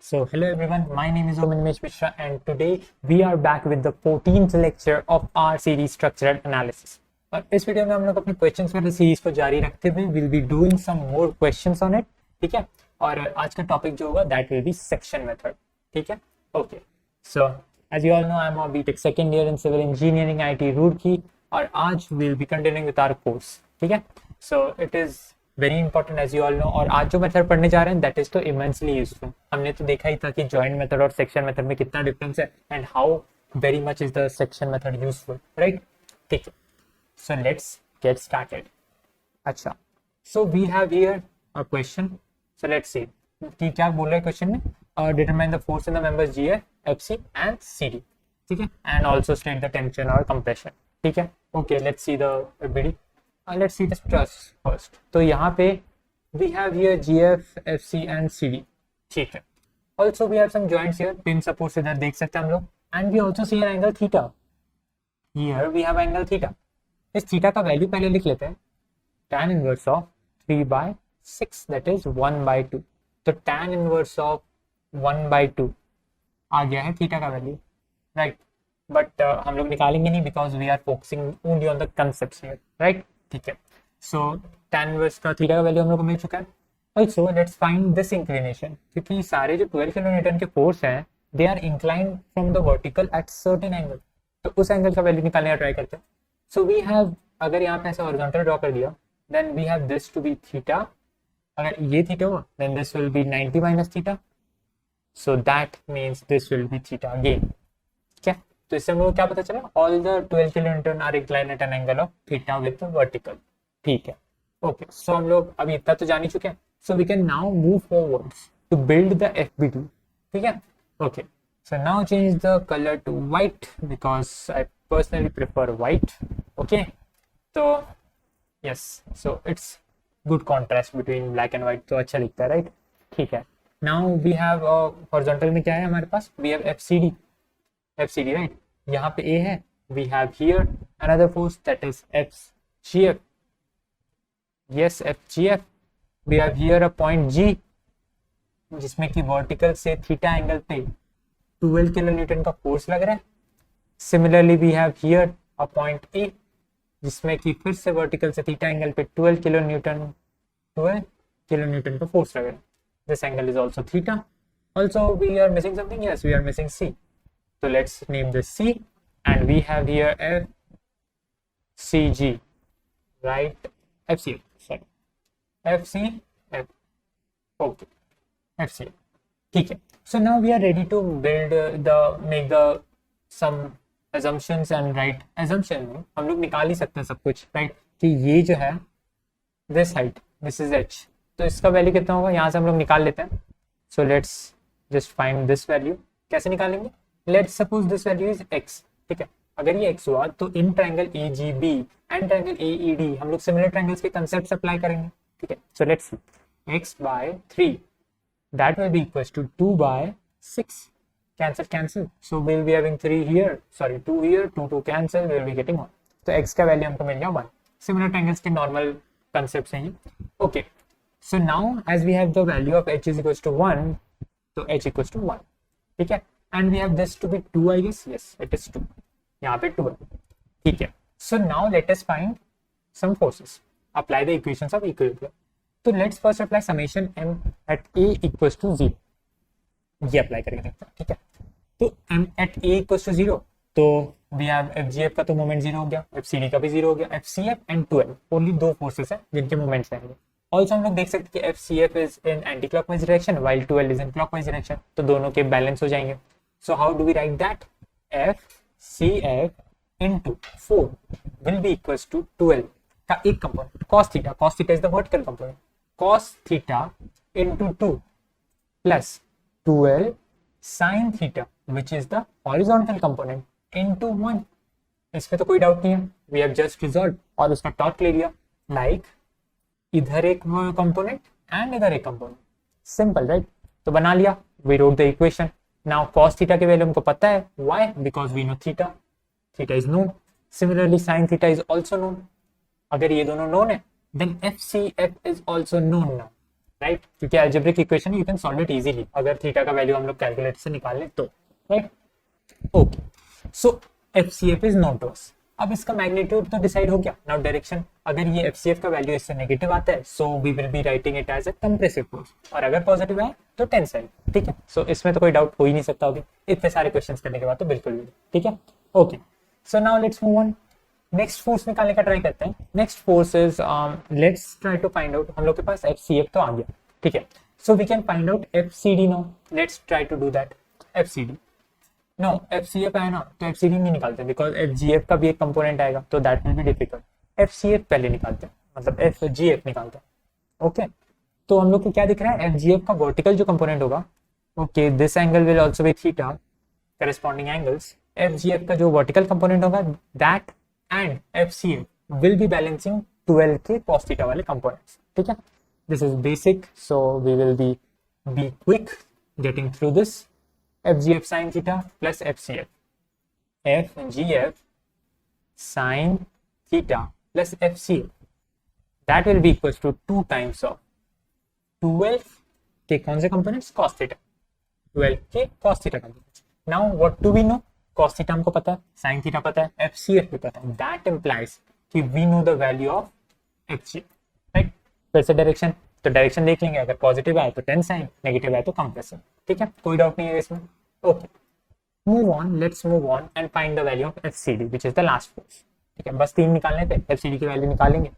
So, hello everyone, my name is Omin Mishra and today we are back with the 14th lecture of our series Structural Analysis. और इस video में हम लोग अपने questions वाली series को जारी रखते हुए will be doing some more questions on it, ठीक है। और आज का टॉपिक जो होगा that will be section method, ठीक है। Okay, so as you all know I am B.Tech second year in civil engineering IIT Roorkee और आज will be continuing with our course, ठीक है। So it is very important as you all know. और आज जो method पढ़ने जा रहे हैं दैट इज तो इमेंसली यूजफुल। हमने तो देखा ही था कि जॉइंट मेथड और सेक्शन मेथड में कितना डिफरेंस है and how very much is the section method useful, right. ठीक है, सो लेट्स गेट स्टार्टेड। अच्छा, so we have here a question, so let's see कि क्या बोल रहा है क्वेश्चन में। Determine the force in the members GF, FC and CD, ठीक है, and also state the tension और कंप्रेशन, ठीक है। Okay, let's see the BD, let's see the stress first. तो यहाँ पे we have here GF, FC and CD, ठीक है। Also we have some joints here, pin supports इधर देख सकते हैं हम लोग, and we also see an angle theta. Here we have angle theta. इस थीटा का वैल्यू पहले लिख लेते हैं, tan inverse of 3/6 that is 1/2. तो tan inverse of 1/2 आ गया है थीटा का वैल्यू, राइट। बट हम लोग निकालेंगे नहीं because we are focusing only on the concepts here, right. ठीक है, सो tan इनवर्स का थीटा का वैल्यू हम लोग को मिल चुका है। Also let's find this inclination, क्योंकि सारे जो 12 किलोन्यूटन के फोर्स हैं they are inclined from the vertical at certain angle, तो उस एंगल का वैल्यू निकालने का ट्राई करते हैं। सो वी हैव, अगर यहाँ पे ऐसा हॉरिजॉन्टल ड्रॉ कर दिया then we have this to be theta. अगर ये थीटा हुआ then this will be 90 minus theta, so that means this will be theta again, क्या। तो इससे हम लोग क्या पता चला, all the 12 kilonewton are inclined at an angle of theta with vertical, ठीक है। ओके, सो हम लोग अभी इतना तो जान ही चुके हैं, so we can now move forwards to build the FBD, ठीक है। Okay, so now change the colour to white because I personally prefer white, okay. तो yes, so it's good contrast between black and white, तो अच्छा लिखता है, right. ठीक है, now we have horizontal में क्या है हमारे पास, वी हैव FCD, राइट। यहाँ पे A है, we have here another force that is FGF, yes FGF, we have here a point G जिसमें कि वर्टिकल से थीटा एंगल पे 12 किलोन्यूटन का फोर्स लग रहा है। Similarly we have here a point A जिसमें कि फिर से वर्टिकल से थीटा एंगल पे 12 किलोन्यूटन का फोर्स लग रहा है। This angle is also theta. Also we are missing something, yes we are missing C. So let's name this C and we have here FCG, right? FCF, sorry, FCF, okay, FCF, ठीक है। So now we are ready to build make the some assumptions and write assumption में हम लोग निकाल ही सकते हैं सब कुछ, right? कि ये जो है this height, this is H, तो इसका वैल्यू कितना होगा यहाँ से हम लोग निकाल लेते हैं। So let's just find this value, कैसे निकालेंगे। Let's suppose this value is x, ठीक है। अगर ये x हुआ तो in triangle AGB and triangle AED हम लोग सिमिलर ट्रायंगल्स के कांसेप्ट्स अप्लाई करेंगे, ठीक है। So let's see, x/3 that will be equals to 2/6, cancel, so we will be having 3 here, sorry 2 here, 2 cancel, we will be getting 1, तो x का value हमको मिल गया 1। सिमिलर ट्रायंगल्स के नॉर्मल कांसेप्ट्स हैं ये, okay. So now as we have the value of h is equals to 1, तो h equals to 1, ठीक है। And we have this to be 2, I guess, yes it is 2, यहाँ पे 2 है, ठीक है। So now let us find some forces, apply the equations of equilibrium. तो let's first apply summation m at a equals to 0, ये apply करके देखते हैं, ठीक है। तो m at a equals to 0, तो we have FGF का तो मोमेंट 0 हो गया, FCD का भी 0 हो गया, FCF and 12 ओनली दो फोर्सेस हैं जिनके मोमेंट्स रहेंगे। ऑल्सो हम लोग देख सकते हैं कि FCF is in anti clockwise direction while 12 is in clockwise direction, तो दोनों के बैलेंस हो जाएंगे। So how do we write that? FCF into 4 will be equals to 12 का एक component cos theta is the vertical component, cos theta into 2 plus 12 sin theta which is the horizontal component into 1। इसमें तो कोई doubt नहीं है, we have just resolved और उसका torque ले लिया, like इधर एक कंपोनेंट एंड इधर एक कंपोनेंट, सिंपल, राइट। तो बना लिया, we wrote the equation। Now cos theta के वैल्यू हमको पता है, why? Because we know theta is known. Similarly sin theta is also known. अगर ये दोनों known है then FCF is also known now. Right, क्योंकि algebraic equation you can solve it easily अगर थीटा का वैल्यू हम लोग कैलकुलेटर से निकाल लें तो, right. Okay, so FCF is known to us. अब इसका मैग्नीट्यूड तो डिसाइड हो गया। नाउ डायरेक्शन, अगर ये एफसीएफ का वैल्यू इससे नेगेटिव आता है so we will be writing it as a compressive force, और अगर पॉजिटिव है तो टेंसाइल, ठीक है। सो इसमें तो कोई डाउट हो ही नहीं सकता होगा इतने सारे क्वेश्चंस करने के बाद, तो बिल्कुल भी, ठीक है। Okay, so now let's move on, next force निकालने का ट्राई करते हैं। Next force is let's try to find out, हम लोग के पास एफसीएफ तो आ गया, ठीक है। So we can find out FCD now, let's try to do that. FCD, no FCF है ना, तो एफसीडी नहीं निकालते बिकॉज एफजीएफ का भी एक कंपोनेंट आएगा, तो that will be difficult. FCF पहले निकालते हैं, मतलब एफजीएफ निकालते हैं। ओके, तो हम लोग को क्या दिख रहा है, एफजीएफ का वर्टिकल जो कंपोनेंट होगा, okay, this angle will also be theta, corresponding angles. FGF का जो वर्टिकल कंपोनेंट होगा that and FCF will be balancing 12 के cos थीटा वाले कंपोनेंट्स, ठीक है। This is basic, so we will be quick getting through this. FGF sin theta plus FCF. FGF sin theta plus FCF. That will be equals to 2 times of 12 के कौन से components? Cos theta. 12 के cos theta components. Now what do we know? Cos theta हमको पता है, sin theta पता है, FCF भी पता है. That implies कि we know the value of FGF. Right? फिर से डायरेक्शन, तो डायरेक्शन देख लेंगे, अगर पॉजिटिव आए तो टेंसाइल, नेगेटिव आए तो कंप्रेसिव, ठीक है, कोई डाउट नहीं है इसमें। Okay, move on, let's move on and find the value of FCD which is the last force, ठीक है। बस 3 निकालने थे, एफसीडी की वैल्यू निकालेंगे,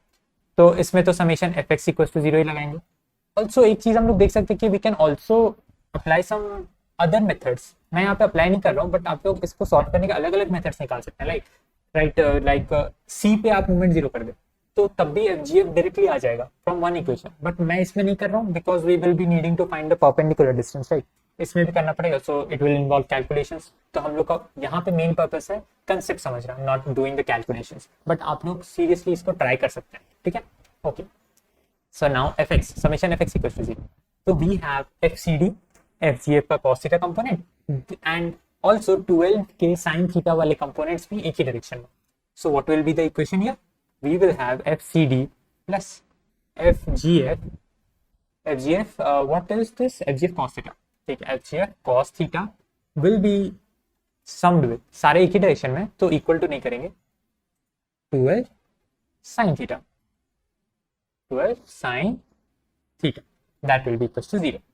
तो इसमें तो समेशन एफएक्स इक्वल्स टू 0 ही लगाएंगे। ऑल्सो एक चीज हम लोग देख सकते हैं कि we can also apply some other methods. मैं यहाँ पे अप्लाई नहीं कर रहा हूँ, बट आप लोग इसको सॉल्व करने के अलग अलग मेथड्स निकाल सकते हैं, लाइक सी पे आप मूवमेंट 0 कर दे तो तब भी एफजीएफ डायरेक्टली आ जाएगा फ्रॉम वन इक्वेशन, बट मैं इसमें नहीं कर रहा हूँ because we will be needing to find the perpendicular distance, right. इसमें भी करना पड़ेगा, so it will involve calculations. तो हम लोग का यहाँ पे मेन पर्पस है कंसेप्ट समझना, not doing the calculations, but आप लोग सीरियसली इसको ट्राई कर सकते हैं, ठीक है। Okay, so now FX, summation FX equals to 0, तो वी हैव एफसीडी, एफजीएफ का cos theta component and also 12 के sin थीटा वाले कंपोनेंट्स भी एक ही डायरेक्शन में। So what will be the equation here, we will have FCD plus FGF. What is this? FGF cos theta. ठीक है, FGF cos theta will be summed with, सारे एक ही direction में, तो इक्वल टू नहीं करेंगे, 12 sin theta. 12 sin theta. That will be equals to 0.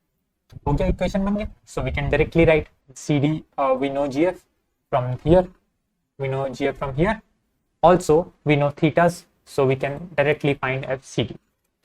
हो गया, इक्वेशन बन गया. So we can directly write CD. We know GF from here. We know GF from here. Also, we know thetas, so we can directly find FCD.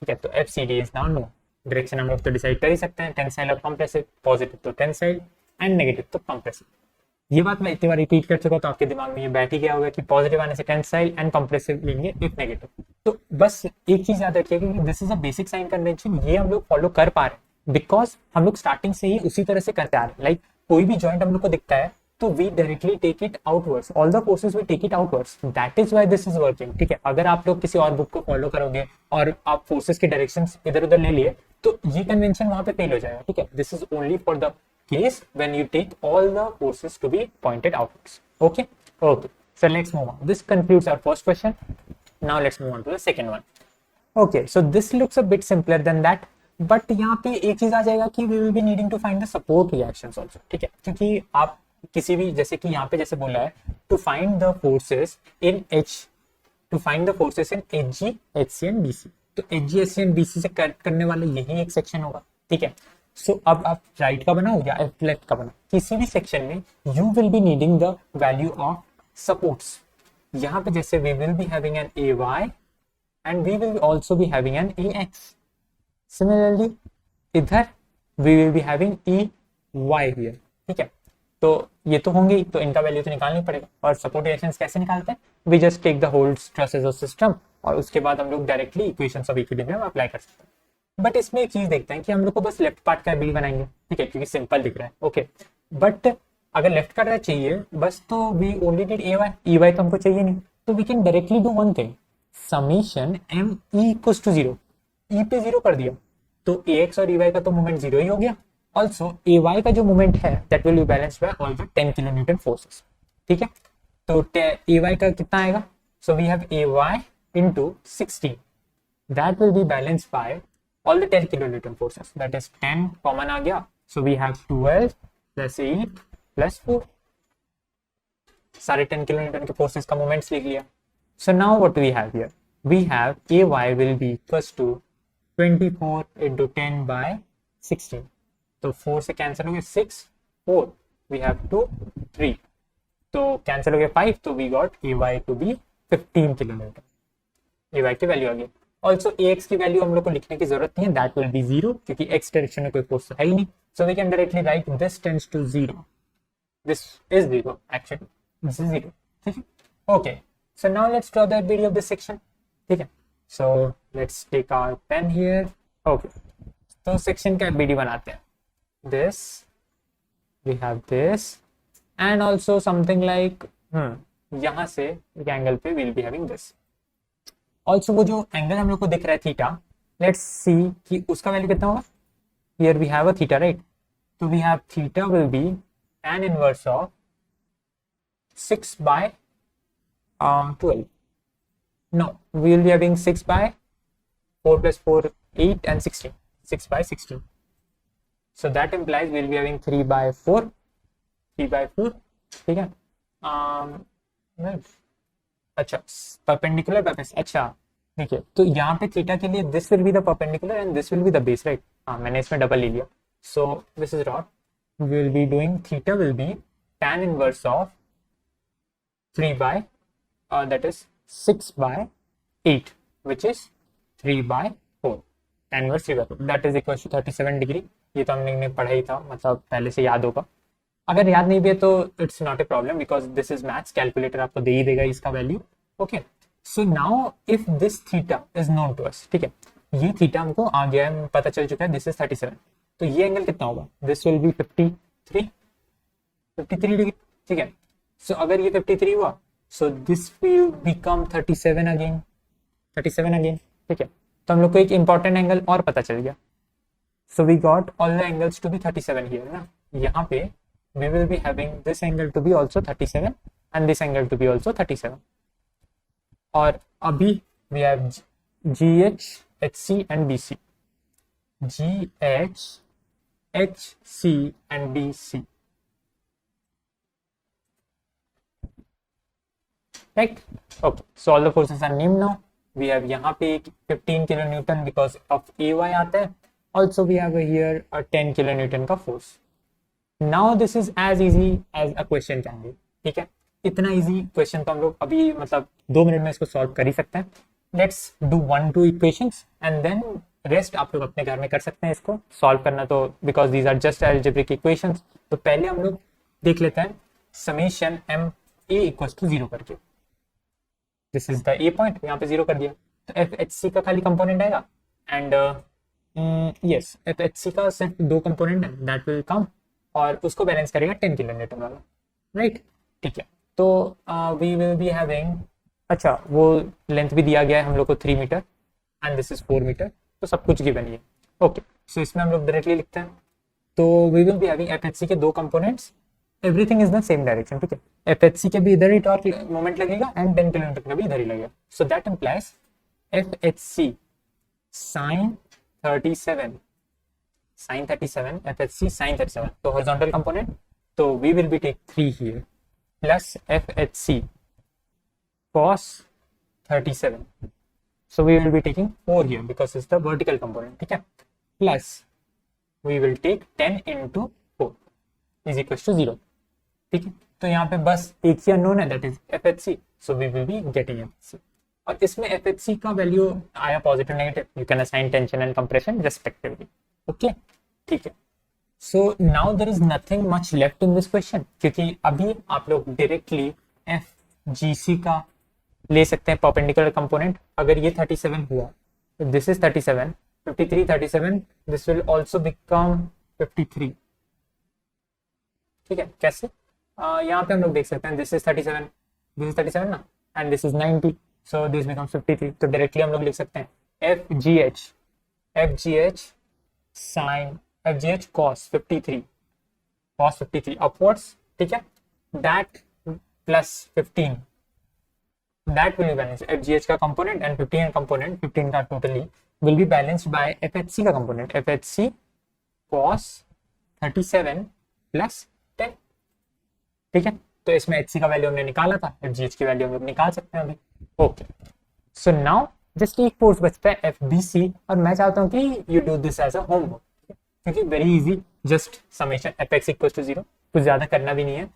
ठीक है, तो FCD is now known. Direction हम लोग तो decide कर ही सकते हैं, टेंसाइल और कंप्रेसिव, पॉजिटिव तो टेंसाइल एंड नेगेटिव तो कंप्रेसिव। ये बात मैं इतनी बार रिपीट कर चुका, तो आपके दिमाग में ये बैठ ही गया होगा कि पॉजिटिव आने से टेंसाइल एंड कंप्रेसिव लेंगे इफ नेगेटिव। तो बस एक चीज याद रखिए कि this is a basic sign convention, ये हम लोग फॉलो कर पा रहे हैं बिकॉज हम लोग स्टार्टिंग से ही उसी तरह से करते आ रहे हैं। लाइक कोई भी जॉइंट हम लोग को दिखता है तो we directly take it outwards, all the forces we take it outwards, that is why this is working, ठीक है। अगर आप लोग किसी और बुक को फॉलो करोगे और आप फोर्सेस के डायरेक्शंस इधर उधर ले लिए तो ये कन्वेंशन वहां पे फेल हो जाएगा, ठीक है। This is only for the case when you take all the forces to be pointed outwards, okay. Okay, so let's move on, this concludes our first question, now let's move on to the second one. Okay, so this looks a bit simpler than that, but यहाँ पे एक चीज आ जाएगा कि we will be needing to find the support reactions also, ठीक है, क्योंकि आप किसी भी, जैसे कि यहाँ पे जैसे बोला है to find the forces in H, to find the forces in H G, H C and B C, तो H G, H C and B C से कट करने वाला यही एक सेक्शन होगा, ठीक है। सो अब आप राइट का बनाओ या लेफ्ट का बनाओ, किसी भी सेक्शन में you will be needing the value of supports. यहाँ पे जैसे we will be having N A Y and we will also be having N A X, similarly इधर we will be having E Y here, ठीक है। तो ये तो होंगे ही, तो इनका वैल्यू तो निकालना ही पड़ेगा। और सपोर्ट रिएक्शंस कैसे निकालते हैं, we just take the whole stresses of system और उसके बाद हम लोग directly equations of equilibrium apply कर सकते हैं। बट इसमें एक चीज देखते हैं कि हम लोग को बस लेफ्ट पार्ट का बिल बनाएंगे, ठीक है, क्योंकि सिंपल दिख रहा है, ओके। बट अगर लेफ्ट का चाहिए बस, तो we only need A Y, E Y तो हमको चाहिए नहीं, तो we can directly do one thing, summation M E equals to 0, E पे 0 कर दिया तो ए एक्स और ई वाई का तो मूवमेंट 0 ही हो गया। Also, AY का जो मोमेंट है that will be balanced by all the 10 kilonewton forces, ठीक है। तो AY का कितना आएगा, so we have AY into 16, that will be balanced by all the 10 kilonewton forces, that is 10 common आ गया, so we have 12 plus 8 plus 4, सारे 10 kilonewton के forces का moments लिख लिया. So now what do we have here? We have AY will be equals to 24 into 10 by 16. तो 4 से cancel हो गया 6, 4, we have 2, 3, तो कैंसिल हो गया 5, तो we got AY to be 15 kilonewton. AY की वैल्यू आ गई. ऑल्सो AX की वैल्यू हम लोग को लिखने की जरूरत नहीं है, दैट विल बी 0, क्योंकि X डायरेक्शन में कोई फोर्स है ही नहीं. So we can directly write this tends to 0. This is 0 actually, this is 0. ठीक है, okay. So now let's draw the BD of this section. ठीक है, so let's take our pen here. Okay, तो section का BD बनाते हैं. This we have this and also something like यहाँ से एक एंगल पे will be having this. Also वो जो एंगल हम लोग को दिख रहा है थीटा, लेट्स सी कि उसका वैल्यू कितना होगा. Here we have a theta, right? तो we have theta will be tan inverse of 6 by 12. No, we will be having 6 by 4 plus 4, 8 and 16. 6 by 16. So that implies we will be having 3 by 4. 3 by 4. ठीक है. अच्छा, perpendicular base. अच्छा, देखिए, तो यहाँ पे theta के लिए this will be the perpendicular and this will be the base, right? हाँ, मैंने इसमें डबल ले लिया. सो दिस इज रॉट. We will be doing theta will be tan inverse of 3 by that is 6 by 8, which is 3 by 4. tan inverse 3 by 4 that is equal to 37 degree. ये तो हमने पढ़ा ही था, मतलब पहले से याद होगा. अगर याद नहीं भी है तो it's not a problem, because this is maths. Calculator आपको दे ही देगा इसका value. Okay, so now if this theta is known to us, ठीक है, ये थीटा हमको आ गया है, पता चल चुका है, दिस इज 37. तो ये एंगल कितना होगा? This will B 53 degree. ठीक है, सो अगर ये 53 हुआ, so this will become 37 again. ठीक है, तो हम लोग को एक इंपॉर्टेंट एंगल और पता चल गया. So we got all the angles to be 37 here ना. यहाँ पे we will be having this angle to be also 37 and this angle to be also 37. और अभी we have GH, HC and BC. GH, HC and BC. Right? Okay. So all the forces are named now. We have यहाँ पे 15 kilonewton because of AY आता है. Also we have here a 10 kilonewton का force. Now this is as easy as a question can be. ठीक है, इतना easy question तो हम लोग अभी मतलब 2 मिनट में इसको सॉल्व कर ही सकते हैं. Let's do 1-2 equations and then rest आप लोग अपने घर में कर सकते हैं इसको सॉल्व करना, तो because these are just algebraic equations. तो पहले हम लोग देख लेते हैं summation M A equals to 0 करके. This is the A point, यहाँ पे 0 कर दिया, तो एफ एच सी का खाली कंपोनेंट आएगा and yes, F H C का सिर्फ 2 कंपोनेंट है, दैट विल कम, और उसको बैलेंस करेगा 10 किलोमीटर वाला, राइट? ठीक है, तो वी विल बी हैविंग, अच्छा वो लेंथ भी दिया गया है हम लोग को 3 metre and this is 4 metre, तो सब कुछ गिवन ही है. ओके, सो इसमें हम लोग डायरेक्टली लिखते हैं. तो we will be having FHC के 2 components, everything is the same direction. ठीक है, एफएचसी के भी इधर ही टॉर्क मोमेंट लगेगा एंड 10 किलोमीटर का भी इधर ही लगेगा. So that implies FHC sin 37 FHC sin 37, तो horizontal component, तो we will be take 3 here plus FHC cos 37, so we will be taking 4 here because it's the vertical component. ठीक है, plus we will take 10 into 4 is equals to 0. ठीक है, तो यहाँ पे बस एक ही अननोन है, that is FHC, so we will be getting FHC. और इसमें FHC का वैल्यू आया positive negative, you can assign tension and compression respectively. Okay, ठीक है. So now there is nothing much left in this question, क्योंकि अभी आप लोग डायरेक्टली FGC का ले सकते हैं परपेंडिकुलर कंपोनेंट. अगर ये 37 हुआ, this is 37, 53, 37, this will also become 53. ठीक है, कैसे? यहाँ पे हम लोग देख सकते हैं, दिस इज 37 ना, and this is 90, so this becomes 53. तो डायरेक्टली हम लोग लिख सकते हैं FGH sin FGH cos 53 upwards. ठीक है, that plus 15 that will balance FGH का component and 15 component, 15 का totally will be balanced by FHC का component, FHC cos 37 plus 10. ठीक है, तो इसमें HC का वैल्यू हमने निकाला था, FGH की वैल्यू हम लोग निकाल सकते हैं अभी. ओके, सो नाउ जस्ट एक कोर्स बचता है FBC, और मैं चाहता हूँ कि you do this as a homework, क्योंकि very easy, just summation fx equal to 0, कुछ ज्यादा करना भी नहीं है.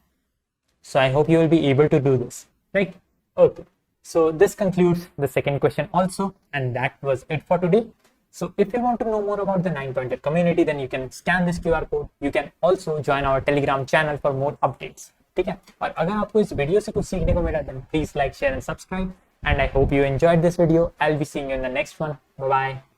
So I hope you will be able to do this, right? Okay, so this concludes the second question also, and that was it for today. So if you want to know more about the 9-pointer community, then you can scan this QR code. You can also join our Telegram channel for more updates. ठीक है, और अगर आपको इस video से कुछ सीखने को मिला, then please like, share and subscribe. And I hope you enjoyed this video. I'll be seeing you in the next one. Bye bye.